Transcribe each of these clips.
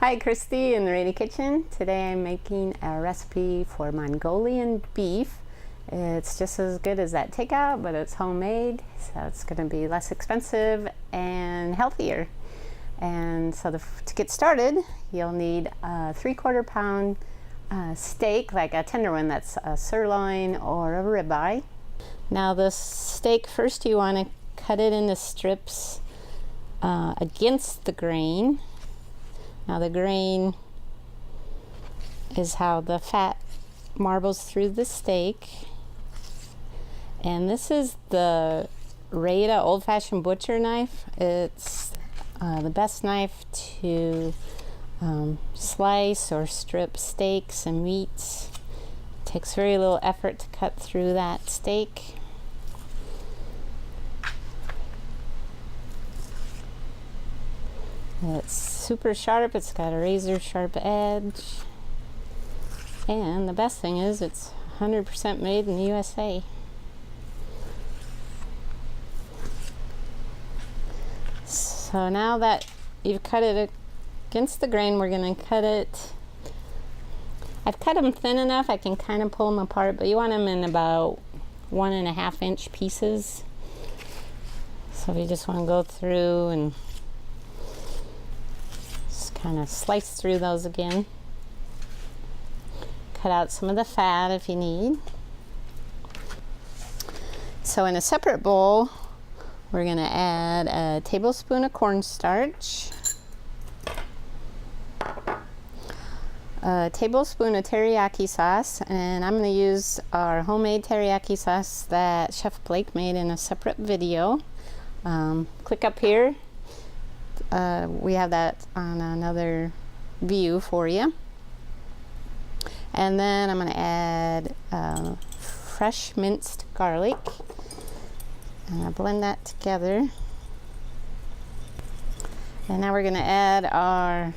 Hi, Christy in the Rada Kitchen. Today I'm making a recipe for Mongolian beef. It's just as good as that takeout, but it's homemade, so it's going to be less expensive and healthier. And so to get started, you'll need a 3/4 pound steak, like a tender one, that's a sirloin or a ribeye. Now this steak, first you want to cut it into strips against the grain. Now the grain is how the fat marbles through the steak. And this is the Rada old-fashioned butcher knife. It's the best knife to slice or strip steaks and meats. It takes very little effort to cut through that steak. It's super sharp, it's got a razor sharp edge, and the best thing is it's 100% made in the USA. So now that you've cut it against the grain, we're going to cut it. I've cut them thin enough I can kind of pull them apart, but you want them in about 1.5 inch pieces. So you just want to go through and kind of slice through those again. Cut out some of the fat if you need. So in a separate bowl, we're going to add a tablespoon of cornstarch, a tablespoon of teriyaki sauce, and I'm going to use our homemade teriyaki sauce that Chef Blake made in a separate video. Click up here. We have that on another view for you. And then I'm going to add fresh minced garlic, and I'll blend that together. And now we're going to add our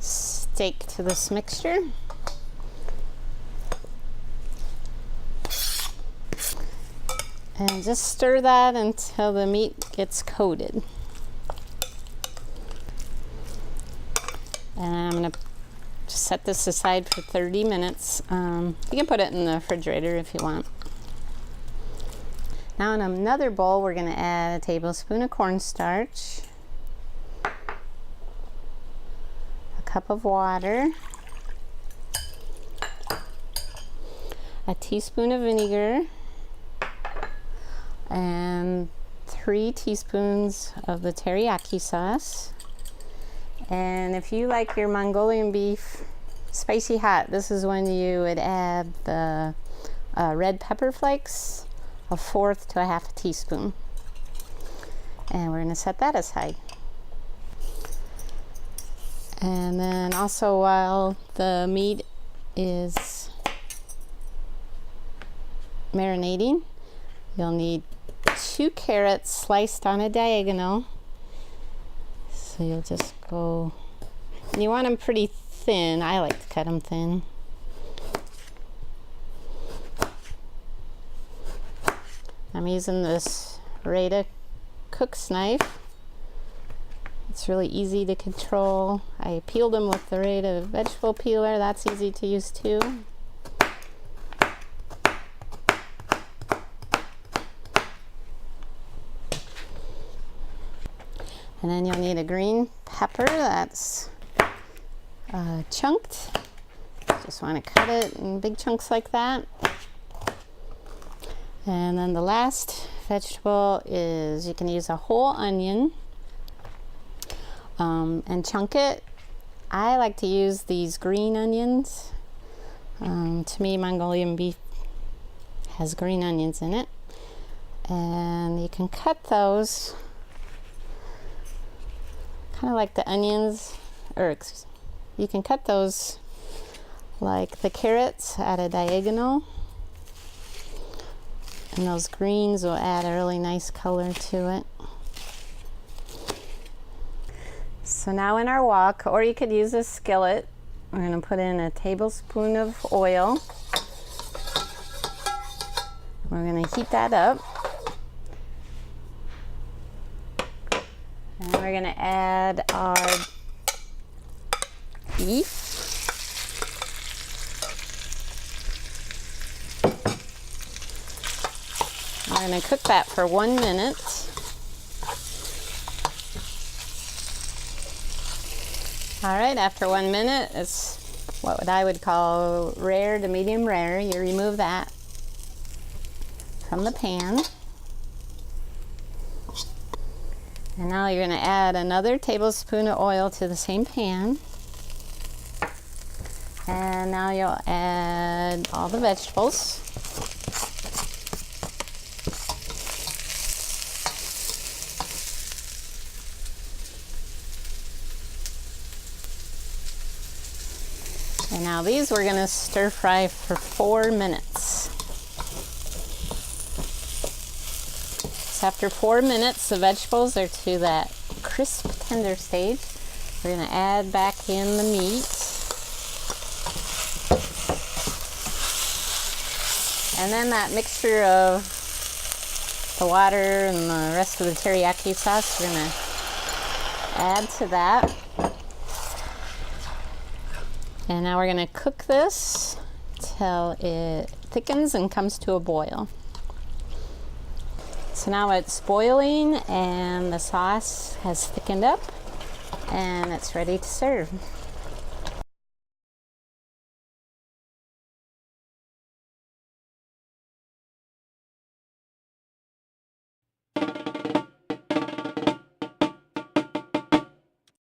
steak to this mixture. And just stir that until the meat gets coated. And I'm going to set this aside for 30 minutes. You can put it in the refrigerator if you want. Now in another bowl, we're going to add a tablespoon of cornstarch, a cup of water, a teaspoon of vinegar, and 3 teaspoons of the teriyaki sauce. And if you like your Mongolian beef spicy hot, this is when you would add the red pepper flakes, 1/4 to 1/2 teaspoon. And we're going to set that aside. And then also, while the meat is marinating, you'll need 2 carrots sliced on a diagonal. So you'll just go, and you want them pretty thin. I like to cut them thin. I'm using this Rada cook's knife. It's really easy to control. I peeled them with the Rada vegetable peeler. That's easy to use too. And then you'll need a green pepper that's chunked. Just want to cut it in big chunks like that. And then the last vegetable is, you can use a whole onion and chunk it. I like to use these green onions. To me, Mongolian beef has green onions in it. And you can cut those kind of like the onions, or you can cut those like the carrots at a diagonal, and those greens will add a really nice color to it. So now in our wok, or you could use a skillet, we're going to put in a tablespoon of oil. We're going to heat that up. And we're going to add our beef. We're going to cook that for 1 minute. All right, after 1 minute, it's what I would call rare to medium rare. You remove that from the pan. And now you're going to add another tablespoon of oil to the same pan. And now you'll add all the vegetables. And now these we're going to stir fry for 4 minutes. So after 4 minutes, the vegetables are to that crisp, tender stage. We're going to add back in the meat. And then that mixture of the water and the rest of the teriyaki sauce, we're going to add to that. And now we're going to cook this till it thickens and comes to a boil. So now it's boiling and the sauce has thickened up and it's ready to serve.